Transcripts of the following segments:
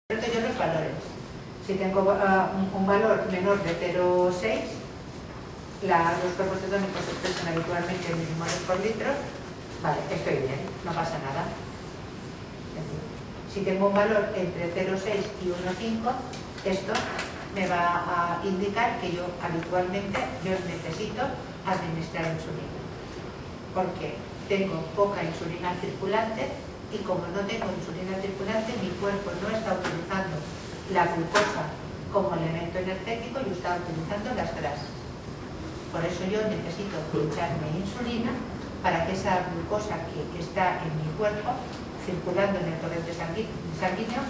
Yo los valores. Si tengo un valor menor de 0,6, los cuerpos cetónicos se expresan habitualmente en milimoles por litro, vale, estoy bien, no pasa nada. Es decir, si tengo un valor entre 0,6 y 1,5, esto me va a indicar que yo habitualmente necesito administrar insulina, porque tengo poca insulina circulante. Y como no tengo insulina circulante, mi cuerpo no está utilizando la glucosa como elemento energético y está utilizando las grasas. Por eso yo necesito echarme insulina para que esa glucosa que está en mi cuerpo, circulando en el torrente sanguíneo,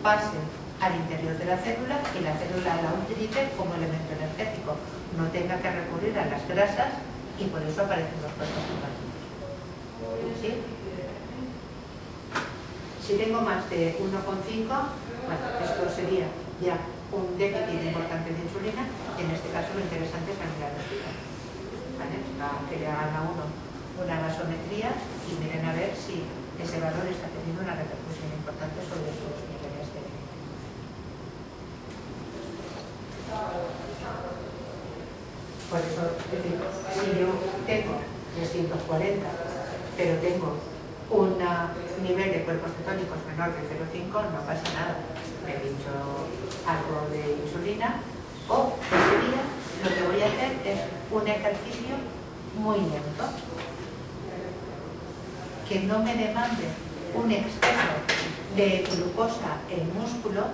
pase al interior de la célula y la célula la utilice como elemento energético. No tenga que recurrir a las grasas y por eso aparecen los cuerpos cetónicos. ¿Sí? Si tengo más de 1,5, bueno, esto sería ya un déficit importante de insulina, y en este caso lo interesante es mirar al hospital. ¿Vale? Que le hagan a uno una gasometría y miren a ver si ese valor está teniendo una repercusión importante sobre sus niveles de... Por eso, es decir, si yo tengo 340, pero tengo un nivel de cuerpos cetónicos menor de 0,5, no pasa nada. Me pincho algo de insulina o ese día lo que voy a hacer es un ejercicio muy lento que no me demande un exceso de glucosa en músculo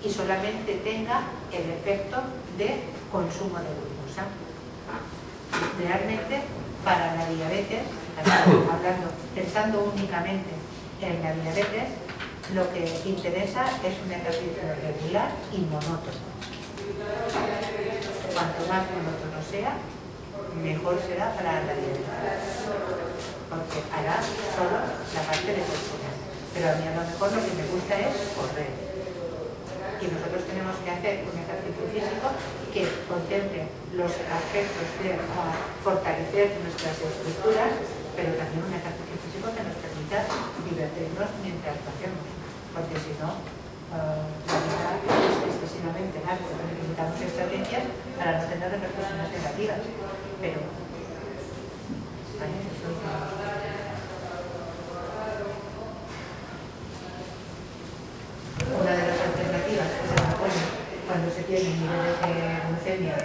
y solamente tenga el efecto de consumo de glucosa. Realmente para la diabetes, pensando únicamente en la diabetes, lo que interesa es un ejercicio regular y monótono. Cuanto más monótono sea, mejor será para la diabetes, porque hará solo la parte de consumo. Pero a mí a lo mejor lo que me gusta es correr. Y nosotros tenemos que hacer un ejercicio físico que contemple los aspectos de fortalecer nuestras estructuras, pero también un ejercicio físico que nos permita divertirnos mientras lo hacemos, porque si no, la vida es excesivamente larga. Necesitamos estrategias para no tener repercusiones negativas, pero ¿vale? Eso es una de las alternativas que se propone cuando se tienen niveles de glucemia,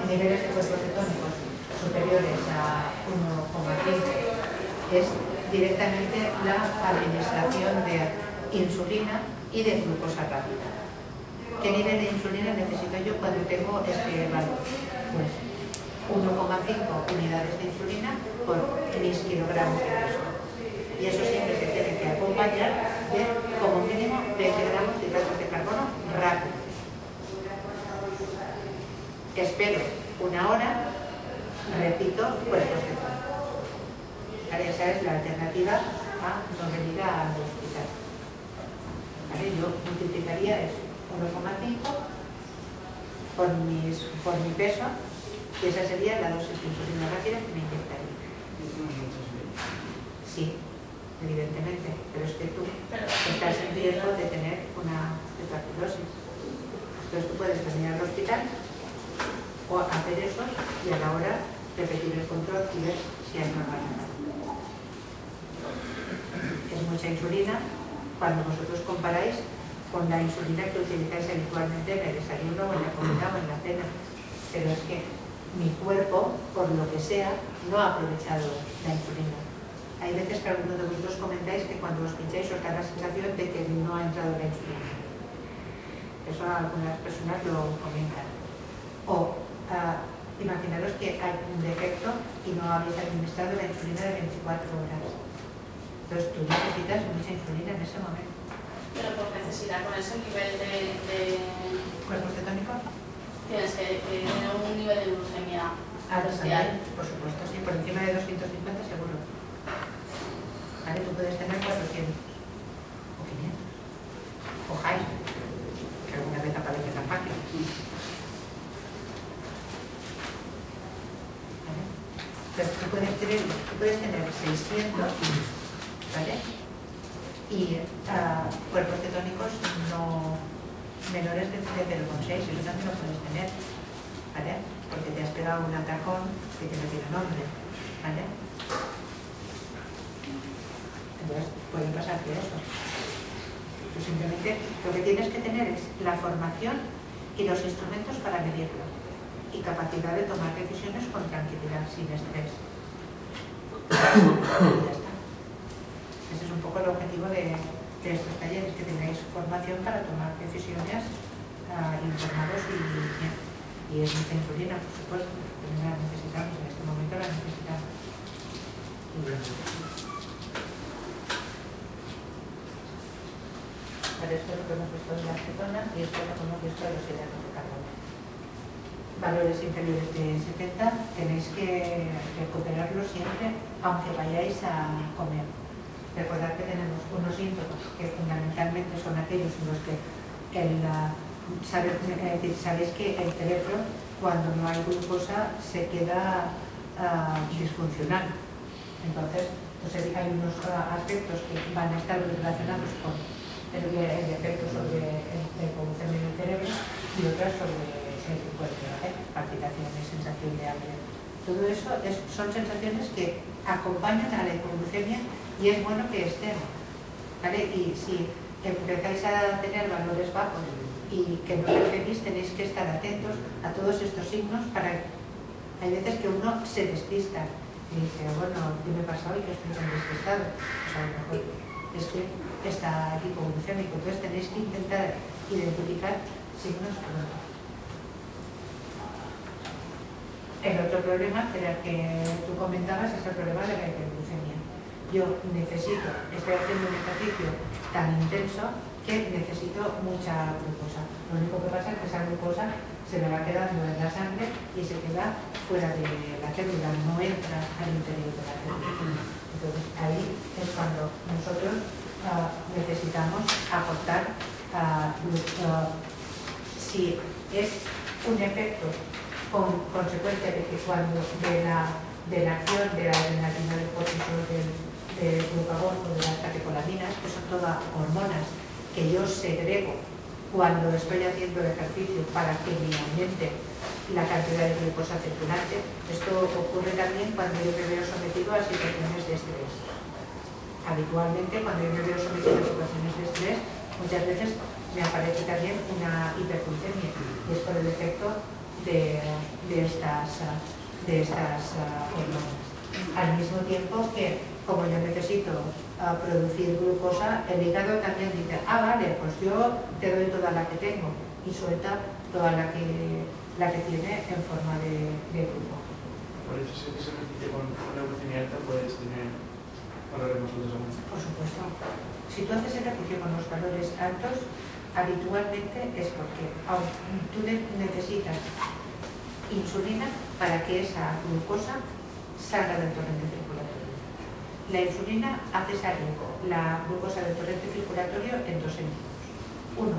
niveles de cuerpos cetónicos superiores a 1,5, es directamente la administración de insulina y de glucosa rápida. ¿Qué nivel de insulina necesito yo cuando tengo este valor? Pues 1,5 unidades de insulina por mis kilogramos de peso. Y eso siempre se tiene que acompañar de como mínimo 20 gramos de hidratos de carbono rápido. Espero una hora, repito, cuerpos cetónicos. ¿Vale? Esa es la alternativa a no venir al hospital. ¿Vale? Yo multiplicaría eso, 1,5 por mi peso, y esa sería la dosis de insulina rápida que me inyectaría. Sí, evidentemente, pero es que tú estás en riesgo de tener una hipertirosis. Entonces tú puedes venir al hospital o hacer eso y a la hora repetir el control y ver si hay normalidad. Es mucha insulina cuando vosotros comparáis con la insulina que utilizáis habitualmente en el desayuno o en la comida o en la cena. Pero es que mi cuerpo, por lo que sea, no ha aprovechado la insulina. Hay veces que algunos de vosotros comentáis que cuando os pincháis os da la sensación de que no ha entrado la insulina. Eso algunas personas lo comentan. O imaginaros que hay un defecto y no habéis administrado la insulina de 24 horas. Entonces tú necesitas mucha insulina en ese momento. Pero por necesidad, con ese nivel de ¿Cuerpos cetónicos? tienes que tener un nivel de glucemia También, por supuesto, sí, por encima de 250 seguro. ¿Vale? Tú puedes tener 400 o 500 o high, que alguna vez aparece tan fácil. ¿Vale? Pero tú puedes tener 600, ¿vale? Y cuerpos cetónicos no menores de 0,6, eso también lo puedes tener, ¿vale? Porque te has pegado un atajón que no tiene nombre, ¿vale? Entonces, puede pasarte eso. Tú simplemente lo que tienes que tener es la formación y los instrumentos para medirlo y capacidad de tomar decisiones con tranquilidad, sin estrés. Y ya está. Ese es un poco el objetivo de estos talleres, que tengáis formación para tomar decisiones informados y es mucha insulina, por supuesto, que la necesitamos, en este momento la necesitamos. Vale, esto es lo que hemos visto de las cetonas y esto es lo que hemos visto de los hidratos de carbono. Valores inferiores de 70 tenéis que recuperarlos siempre, aunque vayáis a comer. Recordad que tenemos unos síntomas que fundamentalmente son aquellos en los que sabéis que el cerebro, cuando no hay glucosa, se queda disfuncional. Entonces, pues hay unos aspectos que van a estar relacionados con el efecto sobre la evolución del cerebro y otras sobre el cuerpo, ¿vale? Palpitaciones, sensación de hambre. Todo eso son sensaciones que acompañan a la hipoglucemia y es bueno que estén, ¿vale? Y si empezáis a tener valores bajos y que no percibís, tenéis que estar atentos a todos estos signos para... Hay veces que uno se despista y dice, bueno, ¿qué me pasa hoy que estoy tan despistado? Pues a lo mejor es que está hipoglucémico, entonces tenéis que intentar identificar signos pronto. El otro problema, que tú comentabas, es el problema de la hiperglucemia. Yo estoy haciendo un ejercicio tan intenso que necesito mucha glucosa. Lo único que pasa es que esa glucosa se me va quedando en la sangre y se queda fuera de la célula, no entra al interior de la célula. Entonces ahí es cuando nosotros necesitamos aportar si es un efecto con consecuencia de que cuando de la acción de la adrenalina, del cortisol, del glucagón o de las catecolaminas, que son todas hormonas que yo segrego cuando estoy haciendo el ejercicio para que me aumente la cantidad de glucosa circulante. Esto ocurre también cuando yo me veo sometido a situaciones de estrés. Habitualmente, cuando yo me veo sometido a situaciones de estrés, muchas veces me aparece también una hiperglucemia y es por el efecto de estas hormonas. Al mismo tiempo que, como yo necesito producir glucosa, el hígado también dice, vale, pues yo te doy toda la que tengo y suelta toda la que tiene en forma de glucosa. Por eso, si se repite con una glucemia alta, puedes tener valores más altos aún. Por supuesto. Si tú haces ejercicio con los valores altos, habitualmente es porque tú necesitas insulina para que esa glucosa salga del torrente circulatorio. La insulina hace salir la glucosa del torrente circulatorio en dos sentidos. Uno,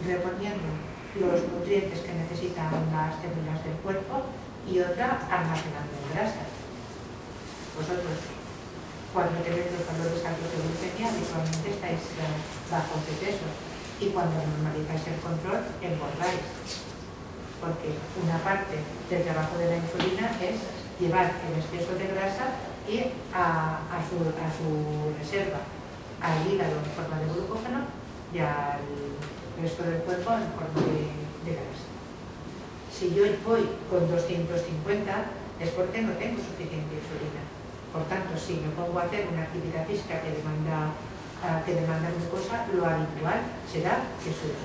reponiendo los nutrientes que necesitan las células del cuerpo y otra, almacenando en grasa. Vosotros, cuando tenéis los valores altos de glucemia, habitualmente estáis bajos de peso y cuando normalizáis el control, engordáis. Porque una parte del trabajo de la insulina es llevar el exceso de grasa y a su reserva, al hígado en forma de glucógeno y al resto del cuerpo en forma de grasa. Si yo voy con 250 es porque no tengo suficiente insulina. Por tanto, si me pongo a hacer una actividad física que demanda glucosa, lo habitual será que suba.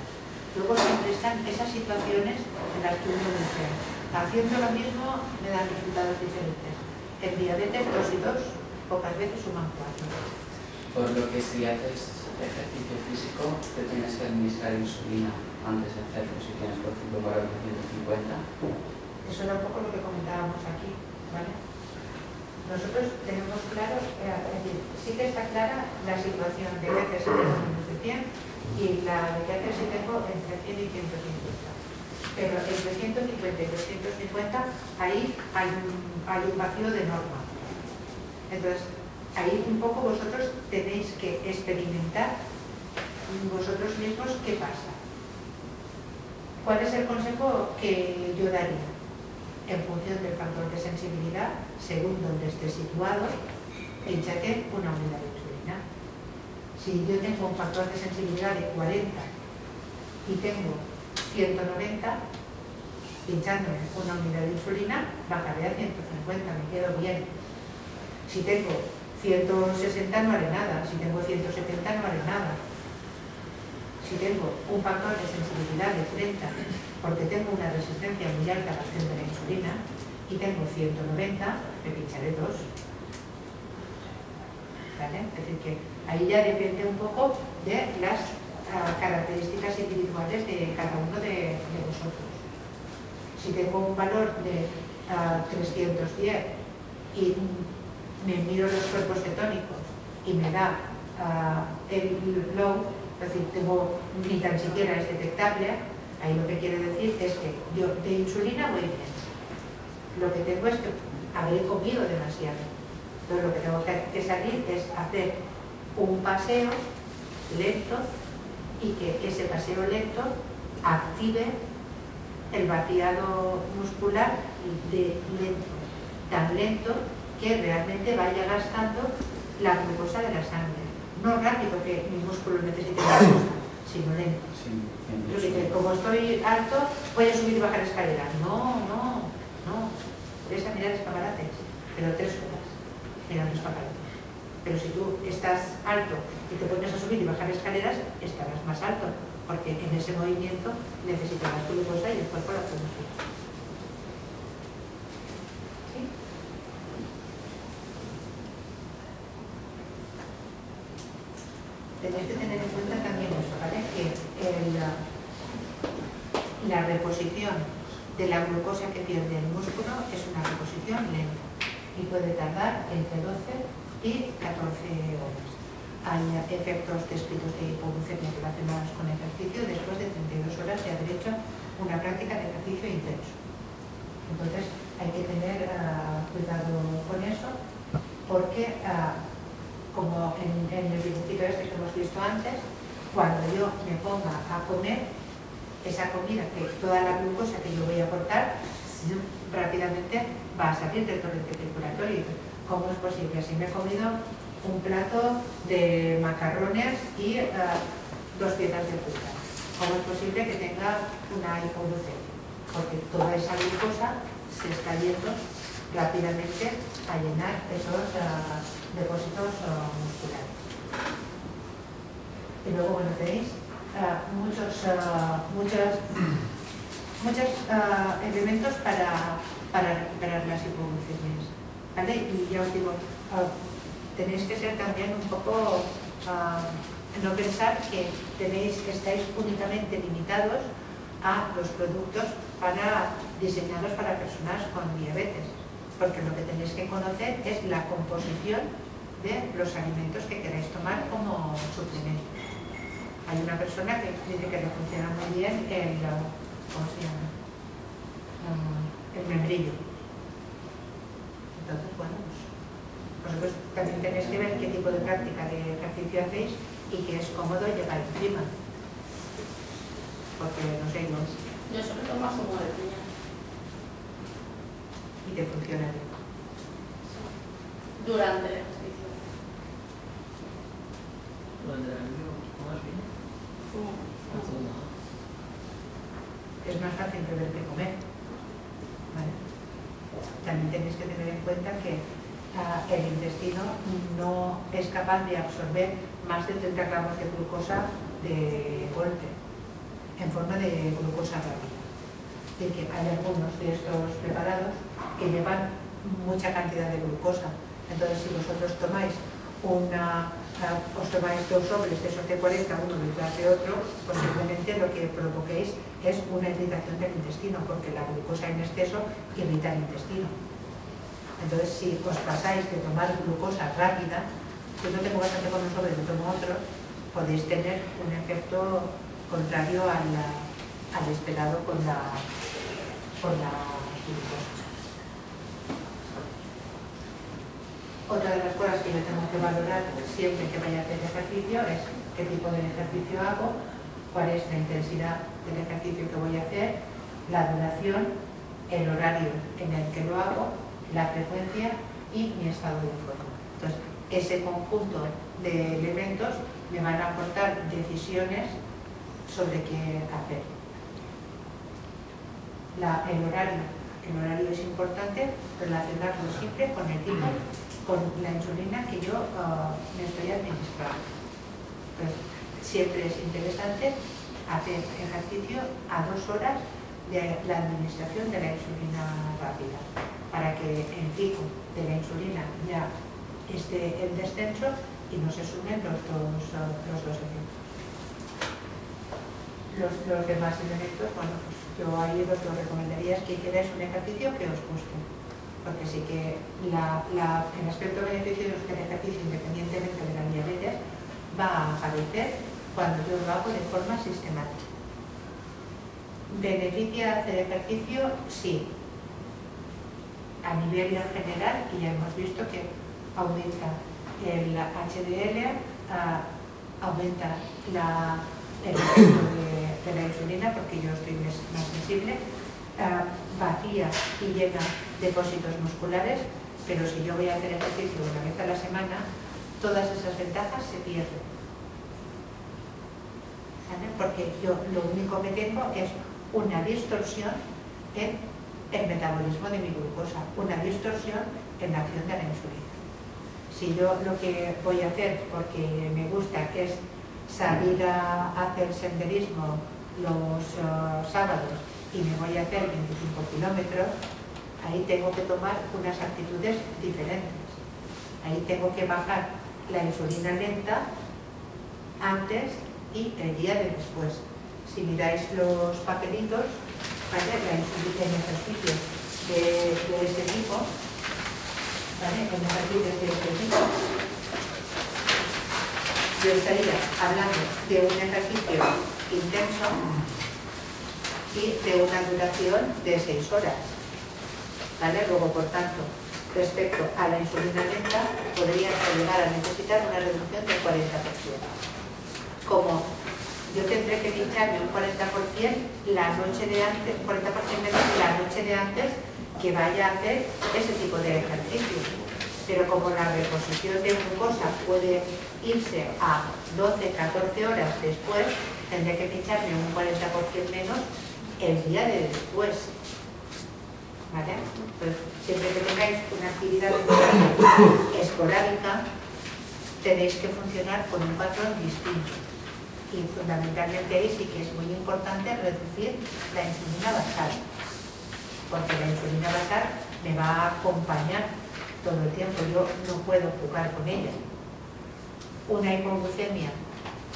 Luego siempre están esas situaciones en las que uno dice, haciendo lo mismo me dan resultados diferentes. En diabetes 2 y 2 pocas veces suman 4. Por lo que si haces ejercicio físico, te tienes que administrar insulina antes de hacerlo, si tienes por ejemplo valor de 150. Eso era un poco lo que comentábamos aquí, ¿vale? Nosotros tenemos claro, es decir, sí que está clara la situación de que hacer si tengo menos de 100 y la de que hacer si tengo entre 100 y 150. Pero entre 150 y 250 ahí hay un vacío de norma. Entonces, ahí un poco vosotros tenéis que experimentar vosotros mismos qué pasa. ¿Cuál es el consejo que yo daría? En función del factor de sensibilidad, según donde esté situado, échate una unidad de insulina. Si yo tengo un factor de sensibilidad de 40 y tengo 190, pinchándome una unidad de insulina, bajaré a 150, me quedo bien. Si tengo 160 no haré nada, si tengo 170 no haré nada. Si tengo un factor de sensibilidad de 30, porque tengo una resistencia muy alta a la acción de la insulina, y tengo 190, me pincharé 2. ¿Vale? Es decir, que ahí ya depende un poco de las características individuales de cada uno de vosotros. Si tengo un valor de 310 y me miro los cuerpos cetónicos y me da el low, es decir, ni tan siquiera es detectable, ahí lo que quiere decir es que yo de insulina voy bien. Lo que tengo es que habré comido demasiado. Entonces lo que tengo que salir es hacer un paseo lento y que ese paseo lento active el vaciado muscular de lento, tan lento que realmente vaya gastando la glucosa de la sangre. No rápido, que mi músculo necesite glucosa, sino lento. Yo digo, como estoy alto, voy a subir y bajar escaleras. No. Puedes a mirar escaparates, pero 3 horas mirando escaparates. Pero si tú estás alto y te pones a subir y bajar escaleras, estarás más alto, porque en ese movimiento necesitarás glucosa y el cuerpo la produce. ¿Sí? Tenéis que tener en cuenta también eso, ¿vale? Que la reposición de la glucosa que pierde el músculo es una reposición lenta y puede tardar entre 12 y 14 horas. Hay efectos descritos de hipoglucemia relacionados con ejercicio después de 32 horas de haber hecho una práctica de ejercicio intenso. Entonces hay que tener cuidado con eso, porque como en el dibujito este que hemos visto antes, cuando yo me ponga a comer, esa comida, que toda la glucosa que yo voy a aportar, rápidamente va a salir del torrente circulatorio. ¿Cómo es posible? Si me he comido un plato de macarrones y 2 piezas de azúcar, ¿cómo es posible que tenga una hipoglucemia? Porque toda esa glucosa se está yendo rápidamente a llenar esos depósitos musculares. Y luego, bueno, tenéis muchos elementos para recuperar las hipoglucemias, ¿vale? Y ya os digo, tenéis que ser también un poco, no pensar que estáis únicamente limitados a los productos diseñados para personas con diabetes, porque lo que tenéis que conocer es la composición de los alimentos que queráis tomar como suplemento. Hay una persona que dice que le funciona muy bien el membrillo. Entonces, bueno, vosotros también tenéis que ver qué tipo de práctica de ejercicio hacéis y que es cómodo llevar encima. Porque, no sé, yo solo tomo zumo de piña. Y te funciona bien. Durante el ejercicio. Durante el ejercicio, ¿tomas bien? Es más fácil beber que comer, ¿vale? También tenéis que tener en cuenta que el intestino no es capaz de absorber más de 30 gramos de glucosa de golpe, en forma de glucosa rápida. Es decir, que hay algunos de estos preparados que llevan mucha cantidad de glucosa. Entonces, si vosotros tomáis os tomáis 2 sobres de esos de 40, uno detrás de otro, posiblemente lo que provoquéis es una irritación del intestino, porque la glucosa en exceso irrita el intestino. Entonces, si os pasáis de tomar glucosa rápida, yo no tengo bastante con un sobre, yo tomo otro, podéis tener un efecto contrario al esperado con la glucosa. Otra de las cosas que yo tengo que valorar siempre que vaya a hacer ejercicio es qué tipo de ejercicio hago, cuál es la intensidad del ejercicio que voy a hacer, la duración, el horario en el que lo hago, la frecuencia y mi estado de forma. Entonces, ese conjunto de elementos me van a aportar decisiones sobre qué hacer. El horario es importante relacionarlo siempre con el tipo, con la insulina que yo me estoy administrando. Entonces, siempre es interesante hacer ejercicio a 2 horas de la administración de la insulina rápida, para que el pico de la insulina ya esté en descenso y no se sumen los dos efectos. Los demás elementos, bueno, pues yo ahí lo que os recomendaría es que hicierais un ejercicio que os guste, porque sí que el aspecto beneficioso del ejercicio, independientemente de la diabetes, va a aparecer cuando yo lo hago de forma sistemática. ¿Beneficia hacer ejercicio? Sí. A nivel general, y ya hemos visto que aumenta el HDL, aumenta el efecto de la insulina, porque yo estoy más sensible, vacía y llena depósitos musculares, pero si yo voy a hacer ejercicio una vez a la semana, todas esas ventajas se pierden. ¿Vale? Porque yo lo único que tengo es una distorsión en el metabolismo de mi glucosa, una distorsión en la acción de la insulina. Si yo lo que voy a hacer, porque me gusta, es salir a hacer senderismo los sábados y me voy a hacer 25 kilómetros, ahí tengo que tomar unas actitudes diferentes. Ahí tengo que bajar la insulina lenta antes y el día de después. Si miráis los papelitos, ¿vale? La insulina en ejercicios de ese tipo, ¿vale? En ejercicios de ese tipo, yo estaría hablando de un ejercicio intenso y de una duración de 6 horas. ¿Vale? Luego, por tanto, respecto a la insulina lenta, podría llegar a necesitar una reducción del 40%. Como yo tendré que pincharme un 40% la noche de antes, 40% menos la noche de antes que vaya a hacer ese tipo de ejercicio. Pero como la reposición de glucosa puede irse a 12, 14 horas después, tendré que pincharme un 40% menos el día de después. ¿Vale? Pues siempre que tengáis una actividad esporádica, tenéis que funcionar con un patrón distinto. Y fundamentalmente ahí sí que es muy importante reducir la insulina basal, porque la insulina basal me va a acompañar todo el tiempo, yo no puedo jugar con ella. Una hipoglucemia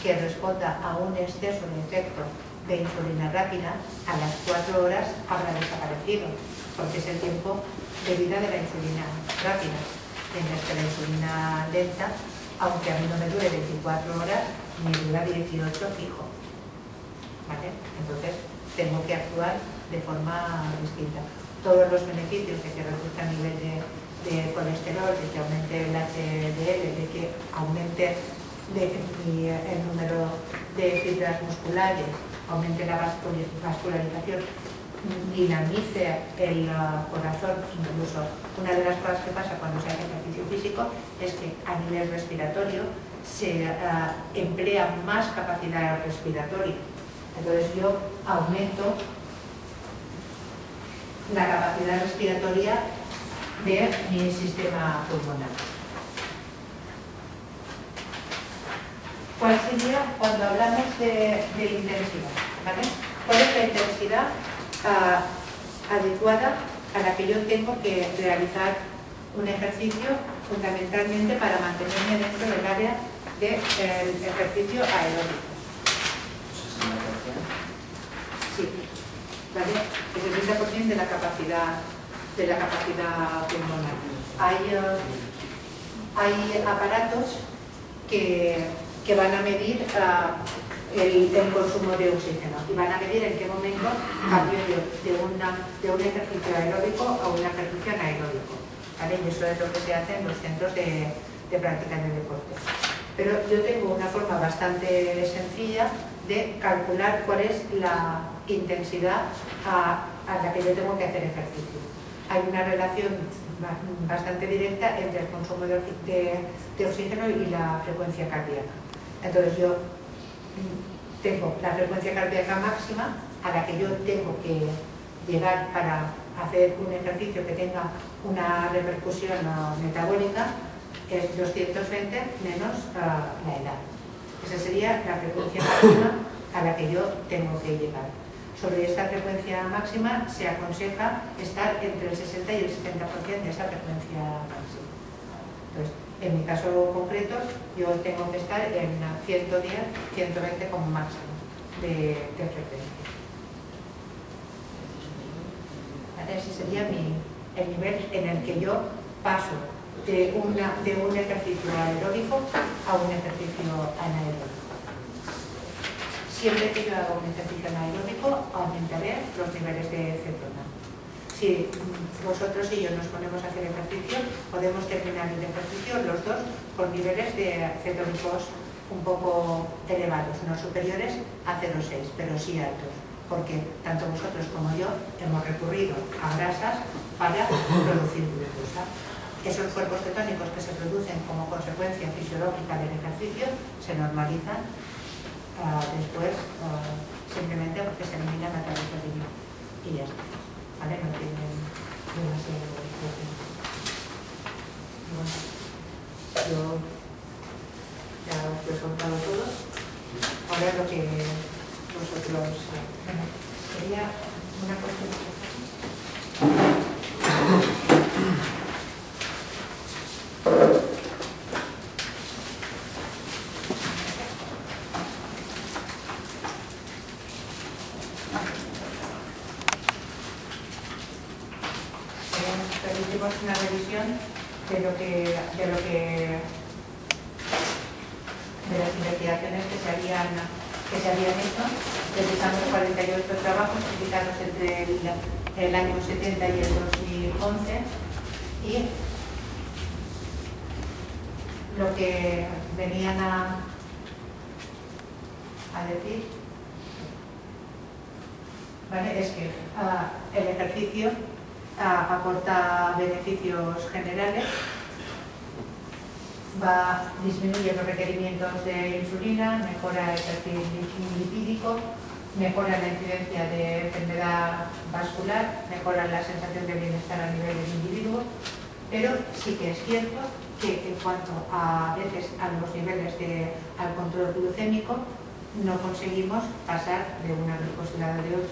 que responda a un exceso de efecto de insulina rápida, a las 4 horas habrá desaparecido, porque es el tiempo de vida de la insulina rápida, mientras que la insulina lenta, aunque a mí no me dure 24 horas, me dura 18 fijo. ¿Vale? Entonces, tengo que actuar de forma distinta. Todos los beneficios de que reduzca el nivel de colesterol, de que aumente el HDL, de que aumente el número de fibras musculares, aumente la vascularización, dinamice el corazón. Incluso una de las cosas que pasa cuando se hace ejercicio físico es que a nivel respiratorio se emplea más capacidad respiratoria. Entonces yo aumento la capacidad respiratoria de mi sistema pulmonar. ¿Cuál sería cuando hablamos de intensidad? ¿Vale? ¿Cuál es la intensidad adecuada a la que yo tengo que realizar un ejercicio, fundamentalmente para mantenerme dentro del área del ejercicio aeróbico? Sí, ¿vale? El 60% de la capacidad pulmonar. Hay aparatos que van a medir el consumo de oxígeno y van a medir en qué momento cambio yo de un ejercicio aeróbico a un ejercicio anaeróbico. ¿Vale? Y eso es lo que se hace en los centros de práctica de deporte. Pero yo tengo una forma bastante sencilla de calcular cuál es la intensidad a la que yo tengo que hacer ejercicio. Hay una relación bastante directa entre el consumo de oxígeno y la frecuencia cardíaca. Entonces yo tengo la frecuencia cardíaca máxima a la que yo tengo que llegar para hacer un ejercicio que tenga una repercusión metabólica, es 220 menos la edad. Esa sería la frecuencia máxima a la que yo tengo que llegar. Sobre esta frecuencia máxima se aconseja estar entre el 60 y el 70% de esa frecuencia máxima. Entonces, en mi caso concreto, yo tengo que estar en 110, 120 como máximo de frecuencia. Ese sería el nivel en el que yo paso de un ejercicio aeróbico a un ejercicio anaeróbico. Siempre que yo haga un ejercicio anaeróbico, aumentaré los niveles de cetona. Si vosotros y yo nos ponemos a hacer ejercicio, podemos terminar el ejercicio los dos con niveles de cetónicos un poco elevados, no superiores a 0,6, pero sí altos, porque tanto vosotros como yo hemos recurrido a grasas para producir glucosa. Esos cuerpos cetónicos que se producen como consecuencia fisiológica del ejercicio se normalizan después simplemente porque se eliminan a través del riñón y ya está, ¿vale? No tienen demasiado tiempo. Bueno, yo ya os lo he contado todo. Ahora lo que vosotros sería una cuestión. Permitimos una revisión de las investigaciones que se habían hecho. Revisamos 48 trabajos publicados entre el año 70 y el 2011 y lo que venían a decir, ¿vale?, es que el ejercicio aporta beneficios generales, disminuye los requerimientos de insulina, mejora el perfil lipídico, mejora la incidencia de enfermedad vascular, mejora la sensación de bienestar a nivel del individuo, pero sí que es cierto que en cuanto a veces a los niveles al control glucémico, no conseguimos pasar de una glicosilada de 8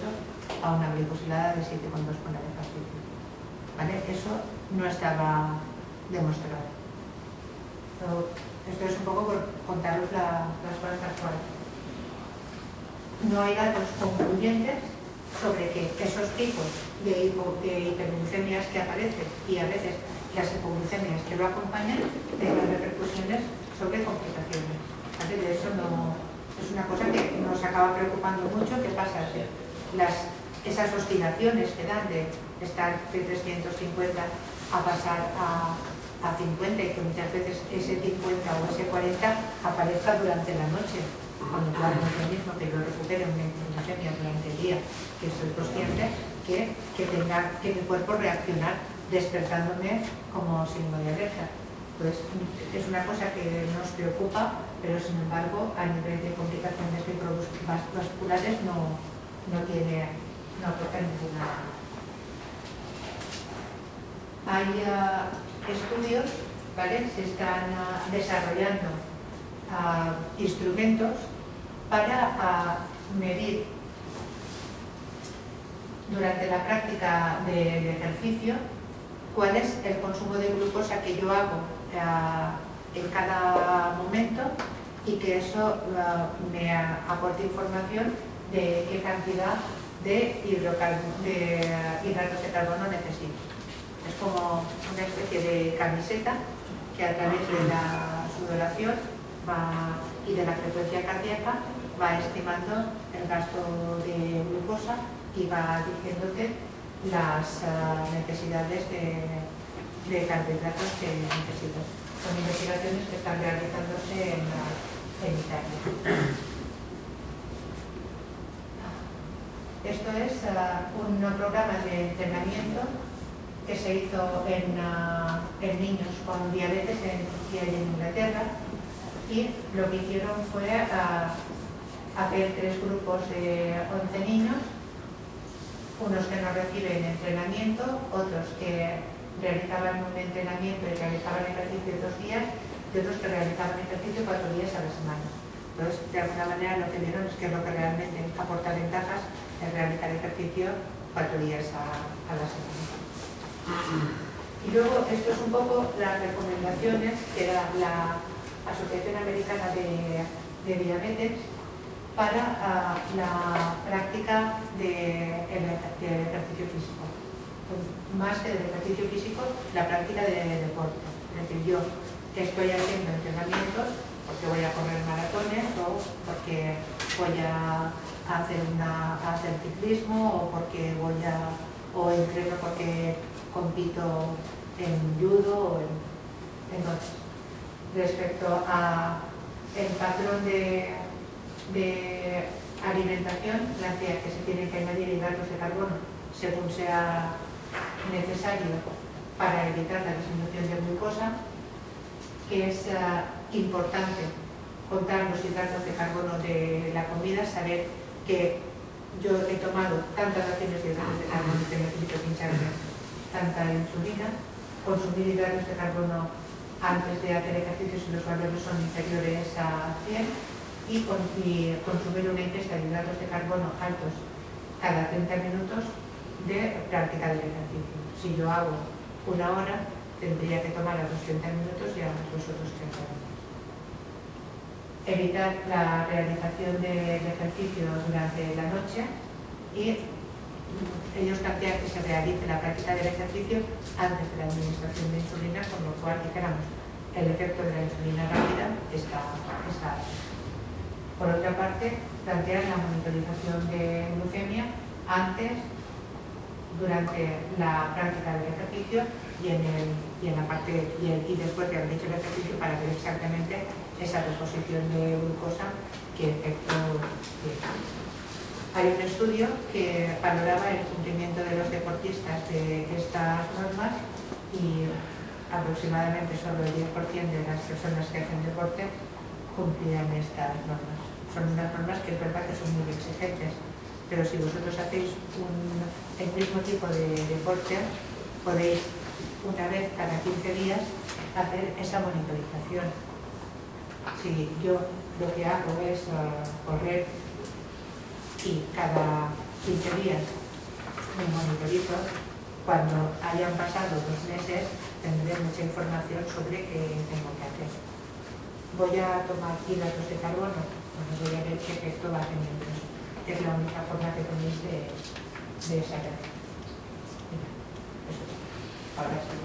a una glicosilada de 7,2 con el ejercicio. ¿Vale? Eso no estaba demostrado. Pero esto es un poco por contaros las cosas actuales. No hay datos concluyentes sobre que esos picos de hiperglucemias que aparecen y a veces las hipoglucemias que lo acompañan tengan repercusiones sobre complicaciones. ¿Vale? De eso no, es una cosa que nos acaba preocupando mucho. ¿Qué pasa? Esas oscilaciones que dan de estar de 350 a pasar a 50 y que muchas veces ese 50 o ese 40 aparezca durante la noche, con lo cual no es lo mismo que yo recupere una hipoglucemia durante el día, que soy consciente que tenga que mi cuerpo reaccionar despertándome como signo de alerta. Pues es una cosa que nos preocupa, pero sin embargo a nivel de complicaciones vasculares no aporta ninguna. Hay estudios, ¿vale? Se están desarrollando instrumentos para medir durante la práctica del ejercicio cuál es el consumo de glucosa que yo hago en cada momento y que eso me aporte información de qué cantidad de hidratos de carbono necesito. Es como una especie de camiseta que a través de la sudoración y de la frecuencia cardíaca va estimando el gasto de glucosa y va diciéndote las necesidades de carbohidratos que necesitas. Son investigaciones que están realizándose en Italia. Esto es un programa de entrenamiento que se hizo en niños con diabetes en Turquía y en Inglaterra, y lo que hicieron fue hacer 3 grupos de 11 niños, unos que no reciben entrenamiento, otros que realizaban un entrenamiento y realizaban ejercicio 2 días, y otros que realizaban ejercicio 4 días a la semana. Entonces, de alguna manera lo que vieron es que lo que realmente aporta ventajas es realizar ejercicio 4 días a la semana. Y luego, esto es un poco las recomendaciones que da la Asociación Americana de Diabetes para la práctica del ejercicio físico. Más que del ejercicio físico, la práctica de deporte. Es decir, yo estoy haciendo entrenamientos porque voy a correr maratones, o porque voy a hacer ciclismo, o porque entreno porque compito en judo o en otros. Respecto a el patrón de alimentación, plantea que se tienen que añadir hidratos de carbono según sea necesario para evitar la disminución de glucosa, que es importante contar los hidratos de carbono de la comida, saber que yo he tomado tantas raciones de hidratos de carbono que necesito pincharme tanta insulina, consumir hidratos de carbono antes de hacer ejercicios si los valores son inferiores a 100, y consumir una ingesta de hidratos de carbono altos cada 30 minutos de práctica del ejercicio. Si yo hago 1 hora, tendría que tomar a los 30 minutos y a los otros 30 minutos. Evitar la realización del ejercicio durante la noche, y ellos plantean que se realice la práctica del ejercicio antes de la administración de insulina, con lo cual, dijéramos, el efecto de la insulina rápida está alto. Por otra parte, plantean la monitorización de glucemia antes, durante la práctica del ejercicio y después de haber hecho el ejercicio, para ver exactamente esa reposición de glucosa, qué efecto tiene. Hay un estudio que valoraba el cumplimiento de los deportistas de estas normas, y aproximadamente solo el 10% de las personas que hacen deporte cumplían estas normas. Son unas normas que es verdad que son muy exigentes, pero si vosotros hacéis el mismo tipo de deporte, podéis una vez cada 15 días hacer esa monitorización. Si yo lo que hago es correr, y cada 15 días me monitorizo, cuando hayan pasado 2 meses tendré mucha información sobre qué tengo que hacer. Voy a tomar hidratos de carbono, bueno, voy a ver qué efecto va teniendo eso. Es la única forma que tenéis de saber. Eso. Ahora sí.